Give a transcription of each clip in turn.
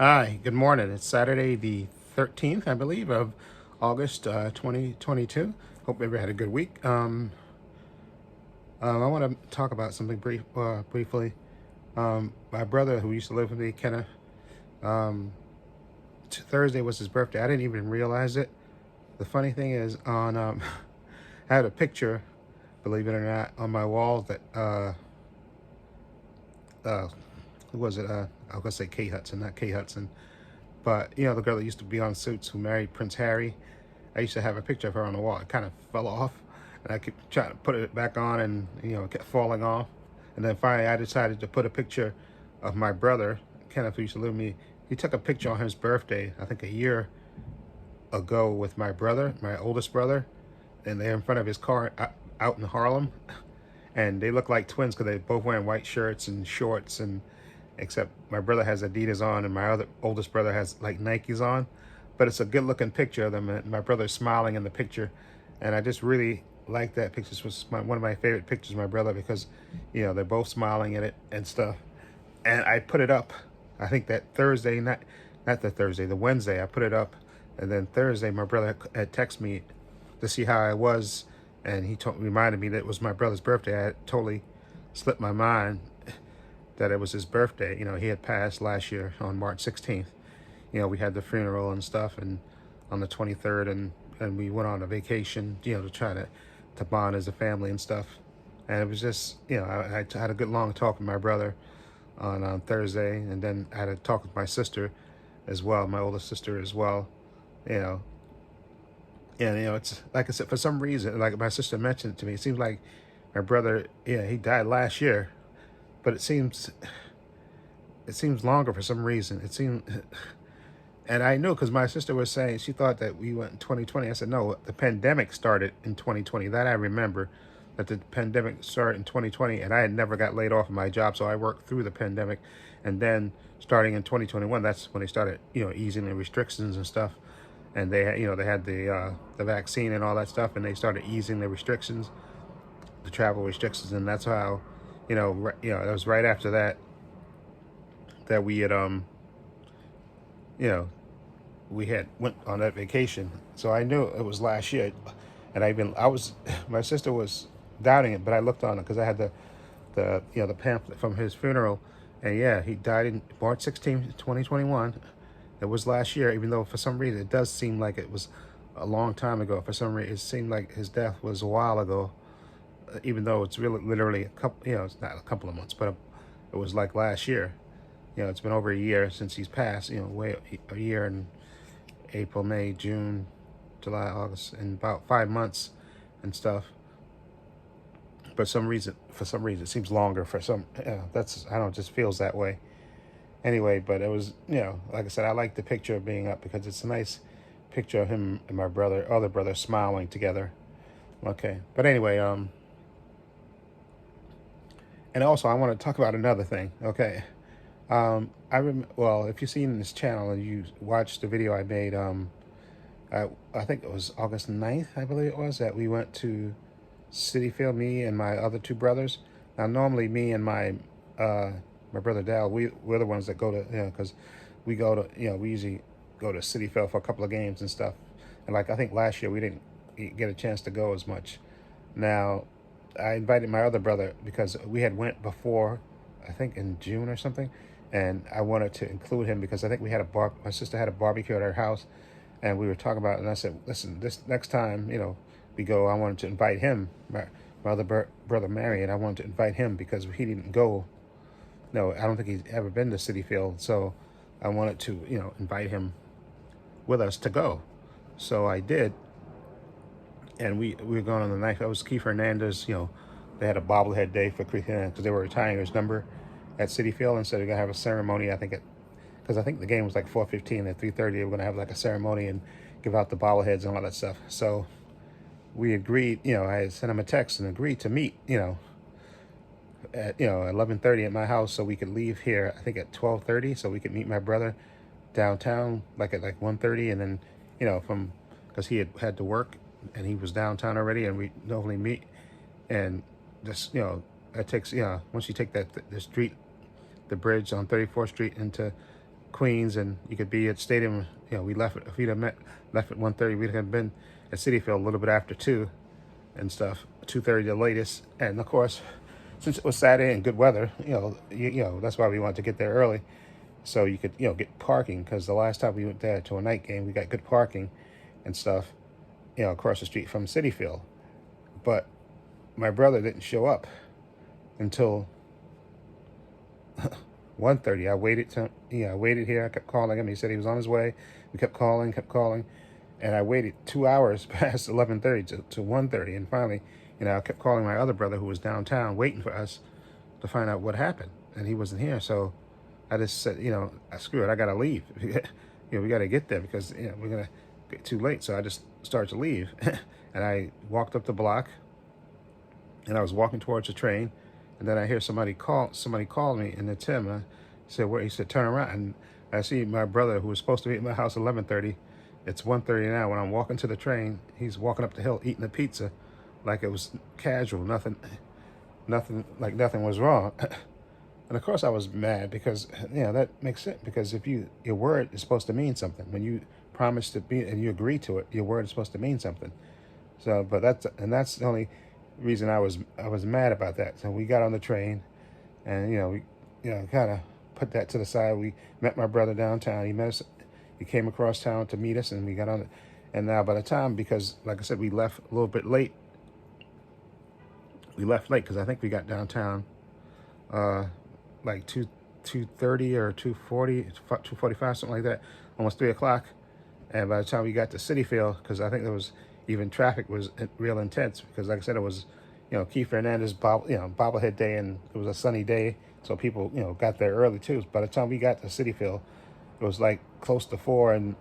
Hi, good morning. It's Saturday the 13th, I believe, of August 2022. Hope everybody had a good week. I want to talk about something briefly. My brother, who used to live with me, Kenneth, Thursday was his birthday. I didn't even realize it. The funny thing is, I had a picture, believe it or not, on my wall that, who was it? I was going to say Kate Hudson, not Kate Hudson. But, the girl that used to be on Suits who married Prince Harry, I used to have a picture of her on the wall. It kind of fell off, and I kept trying to put it back on, and, it kept falling off. And then finally I decided to put a picture of my brother, Kenneth, who used to live with me. He took a picture on his birthday, I think a year ago, with my brother, my oldest brother, and they're in front of his car out in Harlem. And they look like twins because they're both wearing white shirts and shorts, and except my brother has Adidas on and my other oldest brother has like Nikes on. But it's a good looking picture of them, and my brother's smiling in the picture, and I just really like that picture. This was one of my favorite pictures of my brother because they're both smiling in it and stuff. And I put it up, I think that Thursday, the Wednesday I put it up. And then Thursday my brother had texted me to see how I was, and he reminded me that it was my brother's birthday. I had totally slipped my mind that it was his birthday. He had passed last year on March 16th. We had the funeral and stuff, and on the 23rd, and we went on a vacation, to try to bond as a family and stuff. And it was just, I had a good long talk with my brother on Thursday, and then I had a talk with my sister as well, my oldest sister as well, and it's like I said, for some reason, like my sister mentioned it to me, it seems like my brother, he died last year, but it seems longer for some reason. It seemed, and I knew because my sister was saying she thought that we went in 2020. I said no, the pandemic started in 2020. That I remember, that the pandemic started in 2020, and I had never got laid off of my job, so I worked through the pandemic, and then starting in 2021, that's when they started, easing the restrictions and stuff, and they had the vaccine and all that stuff, and they started easing the restrictions, the travel restrictions, and that's how, it was right after that we had we had went on that vacation. So I knew it was last year, and I was my sister was doubting it, but I looked on it because I had the pamphlet from his funeral, and yeah, he died in March 16th, 2021. It was last year, even though for some reason it does seem like it was a long time ago. For some reason, it seemed like his death was a while ago, even though it's really literally a couple. It's not a couple of months, but it was like last year. It's been over a year since he's passed. Way a year and April, May, June, July, August, and about 5 months and stuff. But for some reason, it seems longer. For some, that's I don't know, it just feels that way. Anyway, but it was, like I said, I like the picture of being up because it's a nice picture of him and my other brother, smiling together. Okay, but anyway, and also I want to talk about another thing. Okay, well, if you've seen this channel and you watched the video I made, I think it was August 9th, I believe it was, that we went to City Field, me and my other two brothers. Now, normally me and my brother Dal, we're the ones that go to, because we go to, we usually go to City Field for a couple of games and stuff. And like, I think last year we didn't get a chance to go as much. Now, I invited my other brother because we had went before, I think in June or something, and I wanted to include him because I think we had my sister had a barbecue at our house, and we were talking about it, and I said, listen, this next time, we go, I wanted to invite him, my other brother Marion, I wanted to invite him because he didn't go. No, I don't think he's ever been to City Field, so I wanted to, invite him with us to go. So I did, and we were going on the night. That was Keith Hernandez. They had a bobblehead day for Keith Hernandez because they were retiring his number at City Field, and so they're gonna have a ceremony. I think because I think the game was like 4:15 at 3:30. They were gonna have like a ceremony and give out the bobbleheads and all that stuff. So we agreed. I sent him a text and agreed to meet. At 11:30 at my house, so we could leave here. I think at 12:30, so we could meet my brother downtown, like at like 1:30, and then from because he had to work and he was downtown already, and we normally meet, and just it takes once you take the street, the bridge on 34th Street into Queens, and you could be at Stadium. You know, we left if we'd have left at 1:30, we'd have been at Citi Field a little bit after 2 and stuff. 2:30 the latest, and of course, since it was Saturday and good weather, you know that's why we wanted to get there early, so you could get parking, because the last time we went there to a night game, we got good parking and stuff, across the street from Citi Field. But my brother didn't show up until 1:30. I waited here. I kept calling him. He said he was on his way. We kept calling, and I waited 2 hours past 11:30 to 1:30, and finally, I kept calling my other brother who was downtown waiting for us to find out what happened, and he wasn't here. So I just said, screw it, I gotta leave. We gotta get there, because we're gonna get too late. So I just started to leave, and I walked up the block, and I was walking towards the train, and then I hear somebody call me, and it's him. I said, "Where?" He said, "Turn around." And I see my brother, who was supposed to be at my house at 11:30. It's 1:30 now. When I'm walking to the train, he's walking up the hill eating a pizza, like it was casual. Nothing was wrong. And of course I was mad, because that makes sense, because if your word is supposed to mean something. When you promise to be and you agree to it, your word is supposed to mean something. So, but that's the only reason I was mad about that. So we got on the train, and we kind of put that to the side. We met my brother downtown. He met us. He came across town to meet us, and we got on it. And now by the time, because like I said, we left a little bit late. We left late because I think we got downtown like 2:30 or 2:40, 2:45, something like that, almost 3 o'clock. And by the time we got to Citi Field, because I think there was even traffic was real intense, because like I said, it was Keith Hernandez bobblehead day, and it was a sunny day, so people got there early too. By the time we got to Citi Field, it was like close to 4, and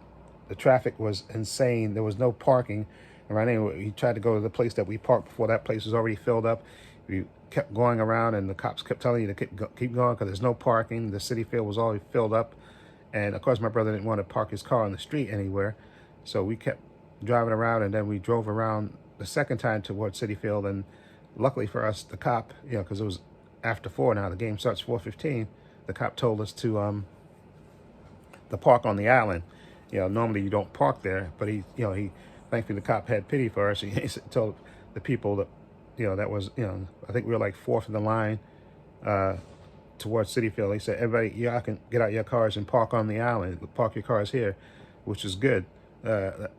the traffic was insane. There was no parking around anywhere. We tried to go to the place that we parked before. That place was already filled up. We kept going around, and the cops kept telling you to keep going, because there's no parking. The Citi Field was already filled up. And of course my brother didn't want to park his car on the street anywhere, so we kept driving around. And then we drove around the second time towards Citi Field, and luckily for us, the cop, because it was after 4 now, the game starts 4:15, the cop told us to park on the island. Normally you don't park there, but he thankfully the cop had pity for us. He told the people that that was I think we were like 4th in the line towards Citi Field. He said, "Everybody, y'all can get out your cars and park on the island. Park your cars here," which is good. That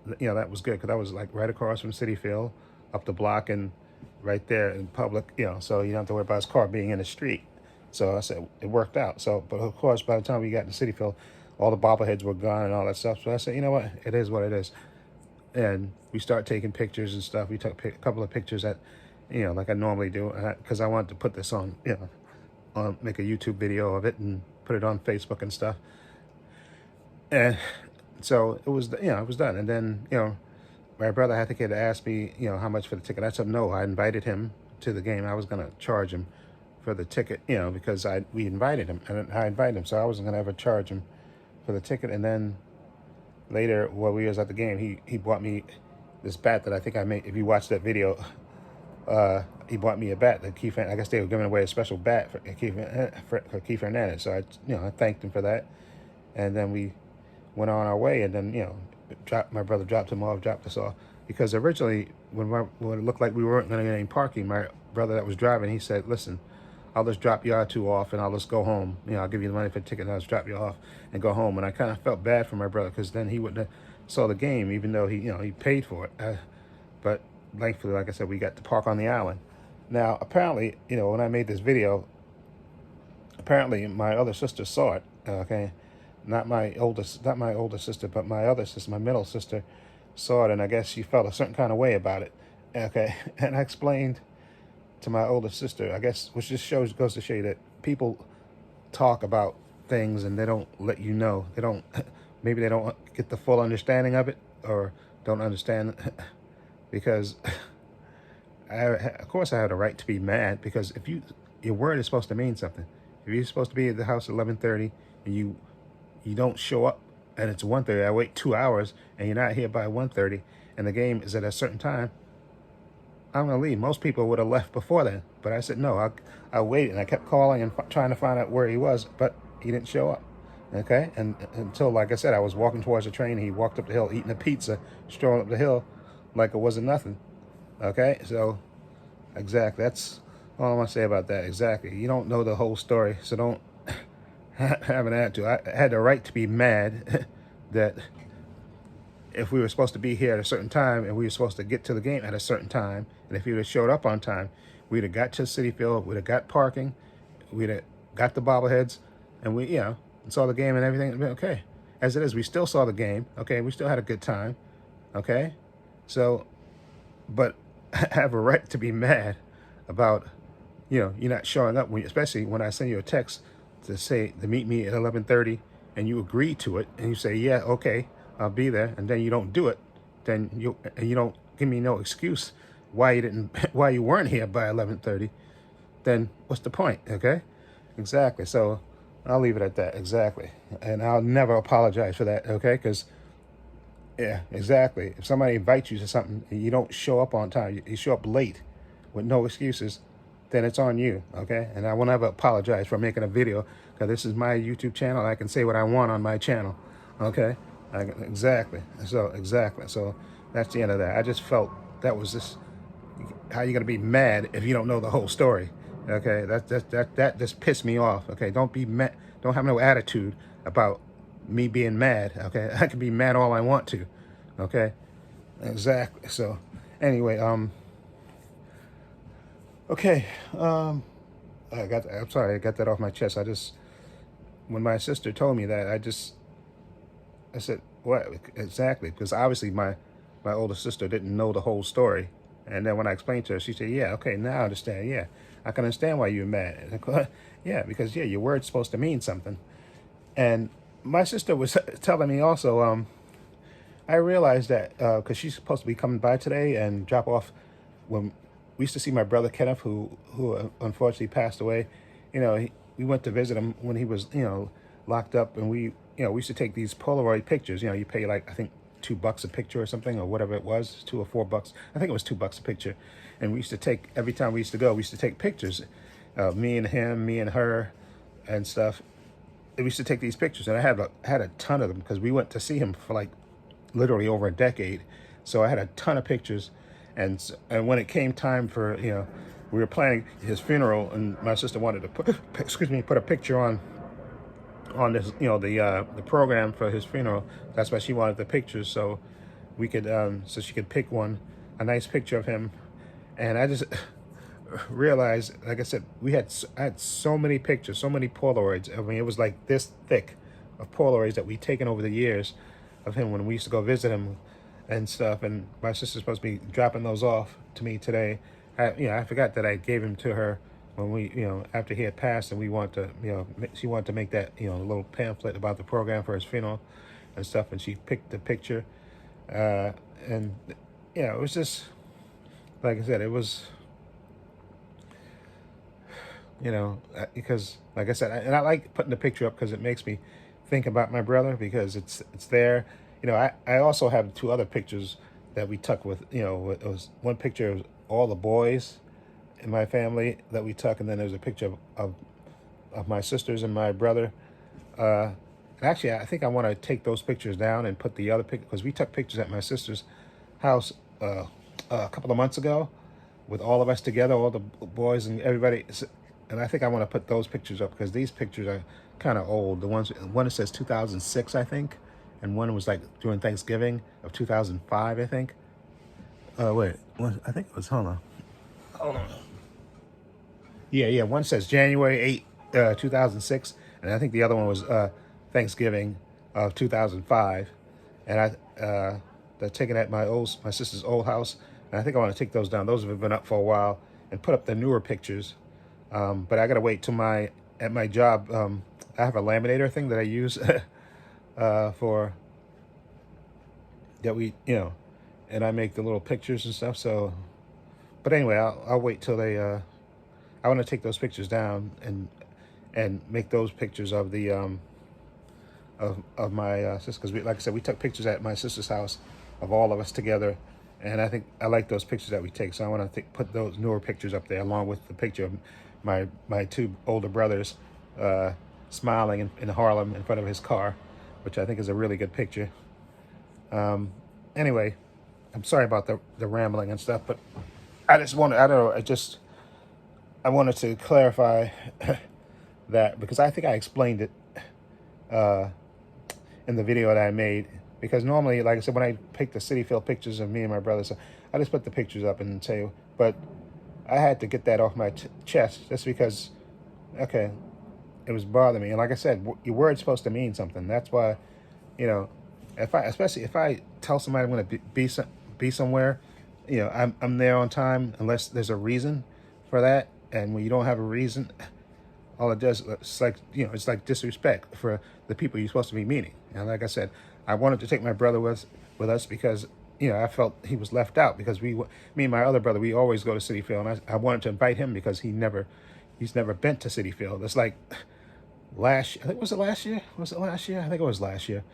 was good, because that was like right across from Citi Field, up the block, and right there in public. So you don't have to worry about his car being in the street. So I said it worked out. So, but of course, by the time we got to Citi Field, all the bobbleheads were gone and all that stuff. So I said, you know what, it is what it is. And we start taking pictures and stuff. We took a couple of pictures that, like I normally do, because I wanted to put this on, make a YouTube video of it and put it on Facebook and stuff. And so it was, it was done. And then, my brother had to ask me, how much for the ticket. I said no. I invited him to the game. I was going to charge him for the ticket, because we invited him, and I invited him, so I wasn't going to ever charge him for the ticket. And then later, while we was at the game, he bought me this bat that I think I made. If you watch that video, he bought me a bat that Keith. I guess they were giving away a special bat for Keith Hernandez. So I thanked him for that, and then we went on our way. And then my brother dropped us off, because originally when it looked like we weren't going to get any parking, my brother that was driving, he said, "Listen, I'll just drop y'all 2 off, and I'll just go home. I'll give you the money for the ticket, and I'll just drop you off and go home." And I kind of felt bad for my brother, because then he wouldn't have saw the game, even though he paid for it. But thankfully, like I said, we got to park on the island. Now, apparently, when I made this video, apparently my other sister saw it. Okay, not my older sister, but my other sister, my middle sister, saw it, and I guess she felt a certain kind of way about it. Okay, and I explained to my older sister, I guess, which just goes to show you that people talk about things and they don't let you know. They don't, maybe they don't get the full understanding of it, or don't understand, because of course I have the right to be mad, because if your word is supposed to mean something. If you're supposed to be at the house at 11:30 and you don't show up and it's 1:30, I wait 2 hours and you're not here by 1:30, and the game is at a certain time, I'm going to leave. Most people would have left before then. But I said, no, I waited, and I kept calling and trying to find out where he was, but he didn't show up. Okay, and until, like I said, I was walking towards the train, he walked up the hill eating a pizza, strolling up the hill like it wasn't nothing. Okay, so exactly, that's all I want to say about that. Exactly, you don't know the whole story, so don't have an attitude. I had the right to be mad that if we were supposed to be here at a certain time and we were supposed to get to the game at a certain time, and if he would have showed up on time, we'd have got to City Field, we'd have got parking, we'd have got the bobbleheads, and we, saw the game and everything. It'd be okay. As it is, we still saw the game. Okay, we still had a good time. Okay, so, but I have a right to be mad about, you not showing up, especially when I send you a text to meet me at 11:30, and you agree to it, and you say, yeah, okay, I'll be there, and then you don't do it, then you don't give me no excuse why why you weren't here by 11:30. Then what's the point? Okay, exactly. So I'll leave it at that. Exactly, and I'll never apologize for that. Okay, because yeah, exactly. If somebody invites you to something and you don't show up on time, you show up late with no excuses, then it's on you, okay? And I will never apologize for making a video, because this is my YouTube channel. I can say what I want on my channel, okay? Exactly. So that's the end of that. I just felt that was just, how you gonna be mad if you don't know the whole story, okay? That just pissed me off, okay? Don't be mad. Don't have no attitude about me being mad, okay? I can be mad all I want to, okay? Exactly. So anyway, okay, I'm sorry, I got that off my chest. When my sister told me that, I said, what? Exactly, because obviously my older sister didn't know the whole story. And then when I explained to her, she said, yeah, okay, now I understand. Yeah, I can understand why you're mad. Yeah, because, yeah, your word's supposed to mean something. And my sister was telling me also, I realized that because she's supposed to be coming by today and drop off, when we used to see my brother Kenneth, who unfortunately passed away. We went to visit him when he was locked up, and we used to take these Polaroid pictures. You pay, like, I think $2 a picture or something, or whatever it was, $2 or $4. I think it was $2 a picture. And we used to take, every time we used to go, we used to take pictures, me and him, me and her, and stuff. And we used to take these pictures, and I had a ton of them, because we went to see him for like literally over a decade. So I had a ton of pictures, and when it came time for, we were planning his funeral, and my sister wanted to put a picture on this, the program for his funeral. That's why she wanted the pictures, so we could, so she could pick a nice picture of him. And I just realized, like I said, I had so many pictures, so many Polaroids. I mean, it was like this thick of Polaroids that we'd taken over the years of him when we used to go visit him and stuff. And my sister's supposed to be dropping those off to me today. I forgot that I gave him to her when we, after he had passed, and we want to, she wanted to make that, little pamphlet about the program for his funeral and stuff. And she picked the picture, and it was just, like I said, it was, because, like I said, and I like putting the picture up because it makes me think about my brother, because it's there. I also have 2 other pictures that we took with, it was one picture of all the boys in my family that we took, and then there's a picture of my sisters and my brother. And actually, I think I want to take those pictures down and put the other picture, because we took pictures at my sister's house a couple of months ago with all of us together, all the boys and everybody. And I think I want to put those pictures up, because these pictures are kind of old. One that says 2006, I think, and one was like during Thanksgiving of 2005, I think. Wait, I think it was, hold on. Yeah, one says January 8, 2006, and I think the other one was Thanksgiving of 2005. And they're taken at my sister's old house, and I think I want to take those down. Those have been up for a while, and put up the newer pictures. But I gotta wait till at my job. I have a laminator thing that I use for that and I make the little pictures and stuff. So, but anyway, I'll wait till they. I want to take those pictures down and make those pictures of the of my sister, because like I said, we took pictures at my sister's house of all of us together. And I think I like those pictures that we take, so I want to put those newer pictures up there along with the picture of my 2 older brothers, smiling in Harlem in front of his car, which I think is a really good picture. Anyway, I'm sorry about the rambling and stuff, but I just wanted, I don't know, I wanted to clarify that, because I think I explained it in the video that I made. Because normally, like I said, when I pick the City Field pictures of me and my brother, so I just put the pictures up and say, but I had to get that off my chest, just because, okay, it was bothering me. And like I said, your word's supposed to mean something. That's why, you know, especially if I tell somebody I'm going to be somewhere, you know, I'm there on time unless there's a reason for that. And when you don't have a reason, all it does, it's like, you know, it's like disrespect for the people you're supposed to be meeting. And like I said, I wanted to take my brother with us because, you know, I felt he was left out, because me and my other brother, we always go to City Field, and I wanted to invite him because he's never been to City Field. It's like I think, was it last year? Was it last year? I think it was last year,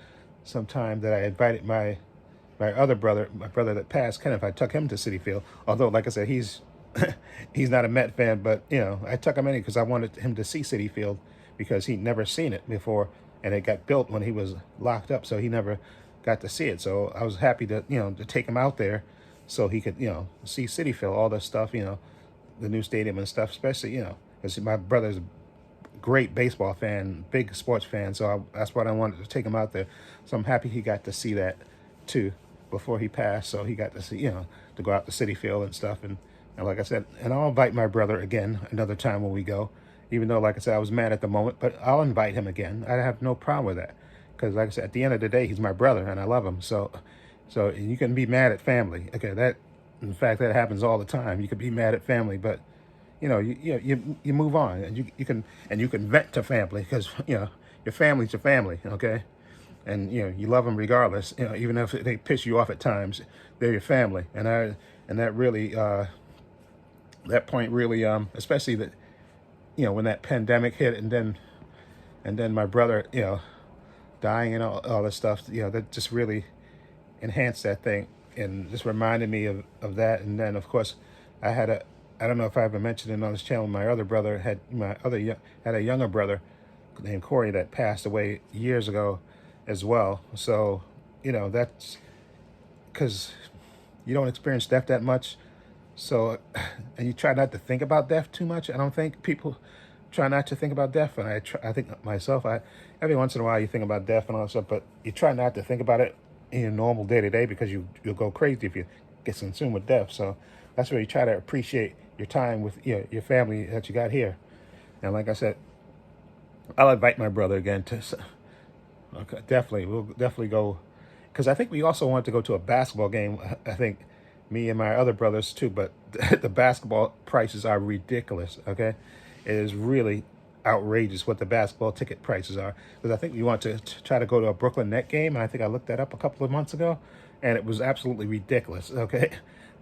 sometime, that I invited my other brother, my brother that passed, Kenneth. I took him to City Field. Although, like I said, he's he's not a Met fan, but, you know, I took him in because I wanted him to see City Field, because he'd never seen it before, and it got built when he was locked up, so he never got to see it. So I was happy to, you know, to take him out there so he could, you know, see City Field, all this stuff, you know, the new stadium and stuff, especially, you know, because my brother's a great baseball fan, big sports fan, so that's what I wanted to take him out there. So I'm happy he got to see that too before he passed, so he got to see, you know, to go out to City Field and stuff. And like I said, and I'll invite my brother again another time when we go, even though, like I said, I was mad at the moment, but I'll invite him again. I have no problem with that, because, like I said, at the end of the day, he's my brother and I love him. So you can be mad at family. Okay, in fact, that happens all the time. You can be mad at family, but, you know, you move on, and you can vent to family, because, you know, your family's your family, okay? And, you know, you love them regardless, you know, even if they piss you off at times, they're your family. And that really, that point really, especially that, you know, when that pandemic hit, and then my brother, you know, dying and all this stuff, you know, that just really enhanced that thing, and just reminded me of that. And then, of course, I don't know if I ever mentioned it on this channel, my other brother had a younger brother named Corey that passed away years ago as well. So, you know, that's because you don't experience death that much. So, and you try not to think about death too much. I don't think people try not to think about death. And I think myself, every once in a while you think about death and all that stuff, but you try not to think about it in your normal day-to-day, because you'll go crazy if you get consumed with death. So that's where you try to appreciate your time with your family that you got here. And like I said, I'll invite my brother again to, okay, we'll definitely go, because I think we also want to go to a basketball game. I think me and my other brothers too, but the basketball prices are ridiculous, okay? It is really outrageous what the basketball ticket prices are, because I think we want to try to go to a Brooklyn Net game, and I think I looked that up a couple of months ago, and it was absolutely ridiculous, okay?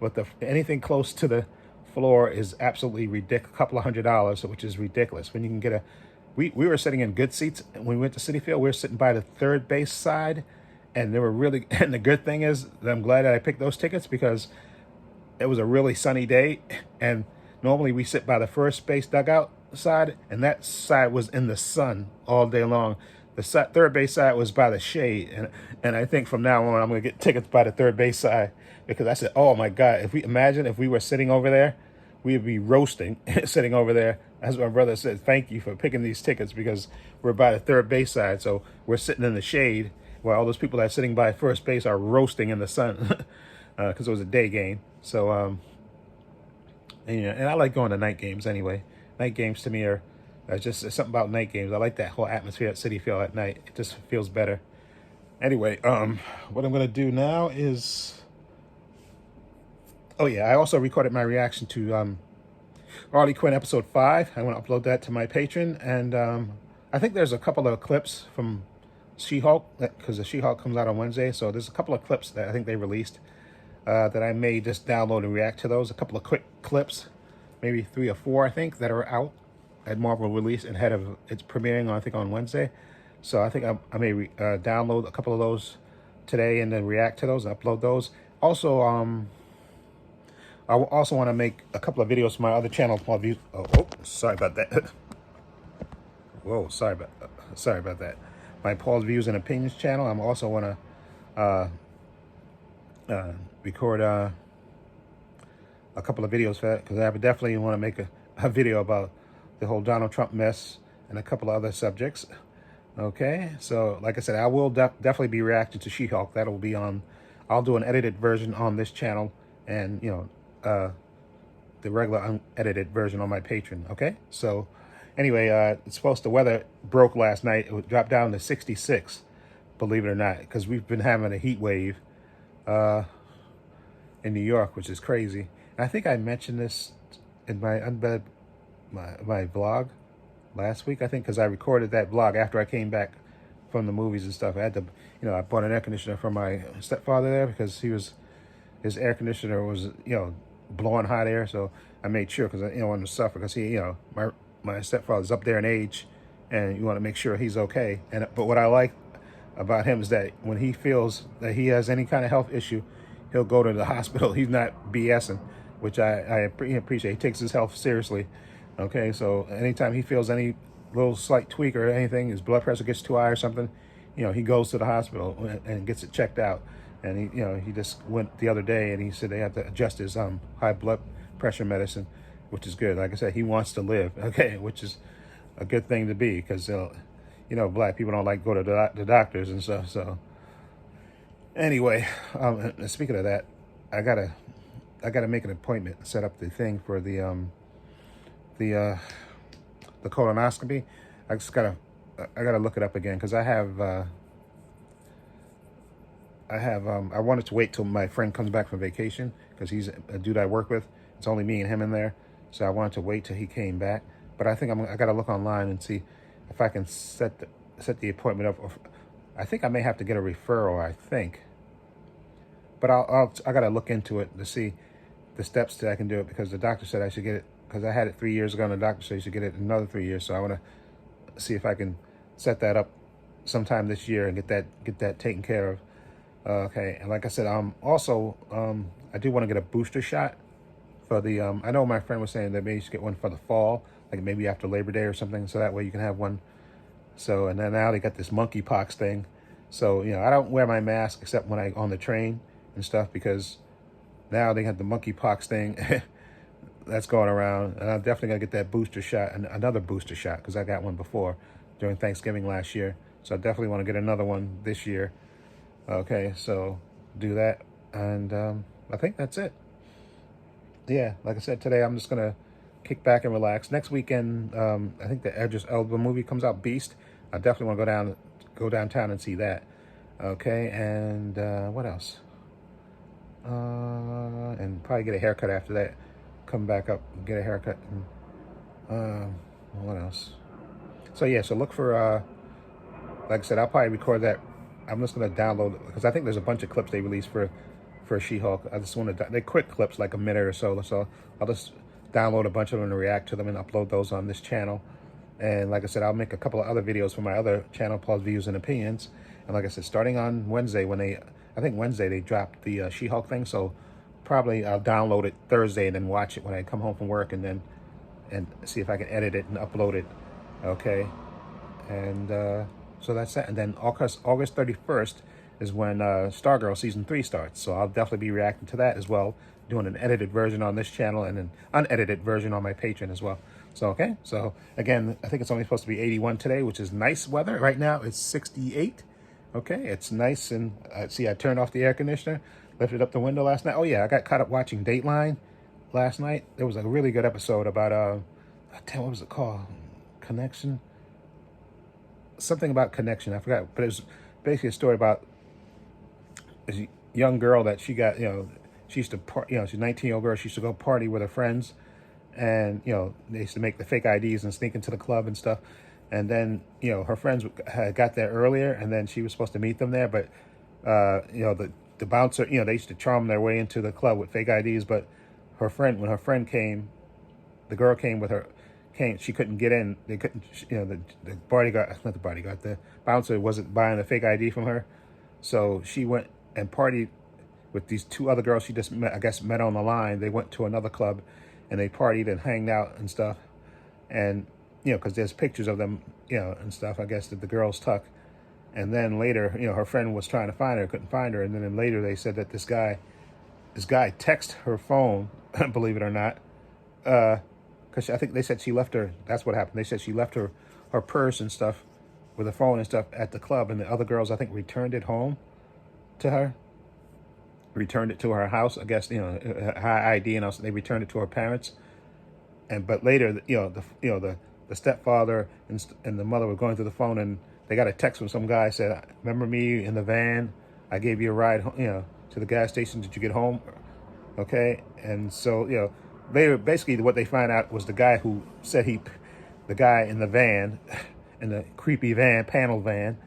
But anything close to the floor is absolutely ridiculous, a couple of $100s, which is ridiculous. When you can get we were sitting in good seats when we went to City Field. We were sitting by the third base side, and they were really, and the good thing is that I'm glad that I picked those tickets, because it was a really sunny day, and normally we sit by the first base dugout side, and that side was in the sun all day long. The third base side was by the shade, and I think from now on I'm going to get tickets by the third base side, because I said, oh my God, imagine if we were sitting over there, we'd be roasting sitting over there. As my brother said, thank you for picking these tickets, because we're by the third base side, so we're sitting in the shade while all those people that are sitting by first base are roasting in the sun, because it was a day game. So and I like going to night games anyway. Night games to me are just something about night games. I like that whole atmosphere at City Field at night. It just feels better. Anyway, what I'm gonna do now is, oh yeah, I also recorded my reaction to Harley Quinn episode 5. I want to upload that to my Patreon, and I think there's a couple of clips from She-Hulk, because the She-Hulk comes out on Wednesday. So there's a couple of clips that I think they released that I may just download and react to those. A couple of quick clips, maybe 3 or 4, I think, that are out at Marvel release and ahead of its premiering, I think, on Wednesday. So I think I may download a couple of those today and then react to those and upload those. Also, I also want to make a couple of videos for my other channel. Sorry about that. Whoa, sorry about that. My Paul's Views and Opinions channel. I'm also want to record a couple of videos for that, because I would definitely want to make a video about the whole Donald Trump mess and a couple of other subjects. Okay, so like I said, I will definitely be reacting to She-Hulk. That'll be on. I'll do an edited version on this channel, and the regular unedited version on my Patreon. Okay, so anyway, it's supposed the weather broke last night. It dropped down to 66, believe it or not, because we've been having a heat wave in New York, which is crazy. And I think I mentioned this in my my vlog last week, I think, because I recorded that vlog after I came back from the movies and stuff. I had to, I bought an air conditioner for my stepfather there, because his air conditioner was, blowing hot air. So I made sure, because I wanted to suffer, because my stepfather's up there in age, and you want to make sure he's okay. But what I like about him is that when he feels that he has any kind of health issue, he'll go to the hospital. He's not BSing, which I appreciate. He takes his health seriously. Okay, so anytime he feels any little slight tweak or anything, his blood pressure gets too high or something, he goes to the hospital and gets it checked out. And he just went the other day, and he said they have to adjust his high blood pressure medicine, which is good. Like I said, he wants to live. Okay, which is a good thing to be, because black people don't like go to the doctors and stuff. So anyway, speaking of that, I gotta make an appointment, set up the thing for the colonoscopy. I gotta look it up again, because I wanted to wait till my friend comes back from vacation, because he's a dude I work with. It's only me and him in there, so I wanted to wait till he came back. But I think I gotta look online and see if I can set the appointment up. I think I may have to get a referral, I think. But I gotta look into it to see the steps that I can do it, because the doctor said I should get it, because I had it 3 years ago, and the doctor said you should get it another 3 years. So I want to see if I can set that up sometime this year and get that taken care of. Okay, and like I said, also I do want to get a booster shot for the I know my friend was saying that maybe you should get one for the fall, like maybe after Labor Day or something, so that way you can have one. So, and then now they got this monkeypox thing. So, I don't wear my mask except when I on the train and stuff, because now they have the monkeypox thing that's going around, and I'm definitely gonna get that booster shot, and another booster shot, because I got one before during Thanksgiving last year. So I definitely want to get another one this year. Okay, so do that, and I think that's it. Yeah, like I said, today I'm just gonna kick back and relax. Next weekend, I think the Idris Elba movie comes out, Beast. I definitely want to go downtown and see that. Okay, and what else? And probably get a haircut after that. Come back up, get a haircut, and what else? So yeah, so look for like I said, I'll probably record that. I'm just gonna download it, because I think there's a bunch of clips they released for She-Hulk. I just want to, they're quick clips, like a minute or so. So I'll just download a bunch of them and react to them and upload those on this channel. And like I said, I'll make a couple of other videos for my other channel, Paul's Views and Opinions. And like I said, starting on Wednesday, I think Wednesday they dropped the She-Hulk thing. So probably I'll download it Thursday and then watch it when I come home from work, and see if I can edit it and upload it. Okay, and so that's that. And then August 31st is when Stargirl Season 3 starts. So I'll definitely be reacting to that as well, doing an edited version on this channel and an unedited version on my Patreon as well. So, okay. So, again, I think it's only supposed to be 81 today, which is nice weather. Right now, it's 68. Okay, it's nice. And see, I turned off the air conditioner, lifted up the window last night. Oh, yeah, I got caught up watching Dateline last night. There was a really good episode about, what was it called? Connection? Something about connection. I forgot. But it was basically a story about this young girl that she got, she used to, she's a 19-year-old girl. She used to go party with her friends. And, they used to make the fake IDs and sneak into the club and stuff. And then, her friends had got there earlier, and then she was supposed to meet them there. But, the bouncer, they used to charm their way into the club with fake IDs. But when her friend came, the girl came with her, she couldn't get in. They couldn't, the bouncer wasn't buying the fake ID from her. So she went and partied with these two other girls she just met on the line. They went to another club, and they partied and hanged out and stuff. And you know, because there's pictures of them, you know, and stuff, I guess, that the girls took. And then later, you know, her friend was trying to find her, couldn't find her. And then later they said that this guy texted her phone, believe it or not, because I think they said she left her, that's what happened. They said she left her purse and stuff with her phone and stuff at the club. And the other girls, I think, returned it home to her, returned it to her house, I guess, you know, her ID, and also they returned it to her parents. But later, you know, the stepfather and the mother were going through the phone, and they got a text from some guy said, "Remember me in the van? I gave you a ride, you know, to the gas station. Did you get home?" Okay, and so, you know, they were basically, what they find out was the guy who said the guy in the van, in the creepy van, panel van,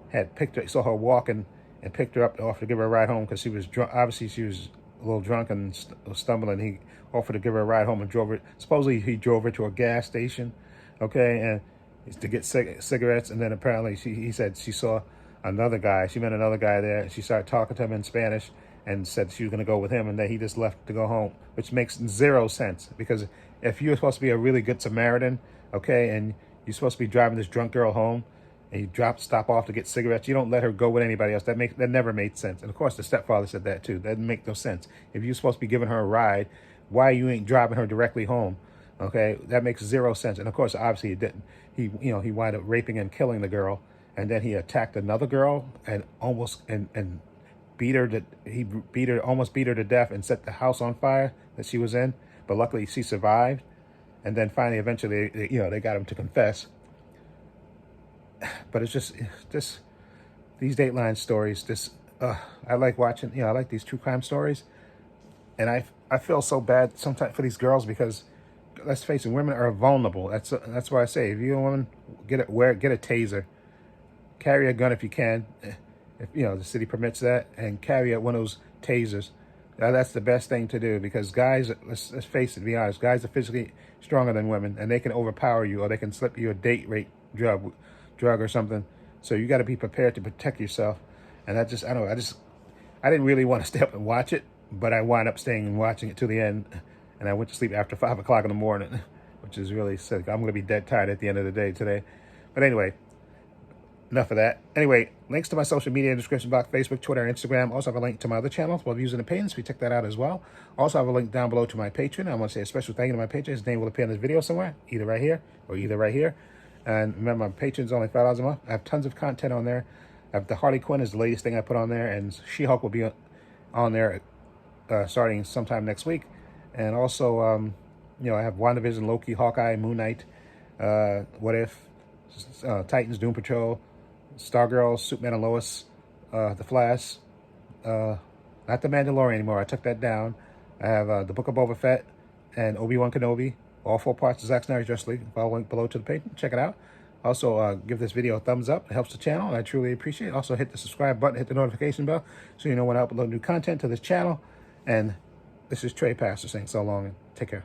had picked her, saw her walking, and picked her up to offer to give her a ride home because she was drunk. Obviously, she was a little drunk and stumbling. He offered to give her a ride home and drove her. Supposedly, he drove her to a gas station, okay, and to get cigarettes. And then apparently, he said she saw another guy. She met another guy there. She started talking to him in Spanish and said she was going to go with him, and then he just left to go home, which makes zero sense. Because if you're supposed to be a really good Samaritan, okay, and you're supposed to be driving this drunk girl home, and you stop off to get cigarettes, you don't let her go with anybody else. That never made sense. And of course, the stepfather said that too. That didn't make no sense. If you're supposed to be giving her a ride, why you ain't driving her directly home? Okay, that makes zero sense. And of course, obviously, it didn't. He wound up raping and killing the girl, and then he attacked another girl and almost beat her. Almost beat her to death, and set the house on fire that she was in. But luckily, she survived. And then finally, eventually, they got him to confess. But it's just these Dateline stories. I like watching. I like these true crime stories, and I feel so bad sometimes for these girls because, let's face it, women are vulnerable. That's why I say, if you're a woman, get a taser, carry a gun if you can, if the city permits that, and carry one of those tasers. That's the best thing to do, because guys, let's face it, be honest, guys are physically stronger than women, and they can overpower you, or they can slip you a date rape drug or something. So you got to be prepared to protect yourself. And I didn't really want to stay up and watch it, but I wound up staying and watching it to the end. And I went to sleep after 5 o'clock in the morning, which is really sick. I'm going to be dead tired at the end of the day today. But anyway, enough of that. Anyway, links to my social media in the description box: Facebook, Twitter, and Instagram. Also have a link to my other channels, Both Views and Opinions. We check that out as well. Also have a link down below to my Patreon. I want to say a special thank you to my patron. His name will appear in this video somewhere, either right here or either right here. And remember, my Patreon's only $5 a month. I have tons of content on there. I have the Harley Quinn is the latest thing I put on there, and She-Hulk will be on there starting sometime next week. And also, I have WandaVision, Loki, Hawkeye, Moon Knight, What If, Titans, Doom Patrol, Stargirl, Superman and Lois, The Flash, not The Mandalorian anymore. I took that down. I have The Book of Boba Fett and Obi-Wan Kenobi, all 4 parts of Zack Snyder's Justice League. Follow link below to the page. Check it out. Also, give this video a thumbs up. It helps the channel, and I truly appreciate it. Also, hit the subscribe button, hit the notification bell, so you know when I upload new content to this channel. And this is Trepacer saying so long, and take care.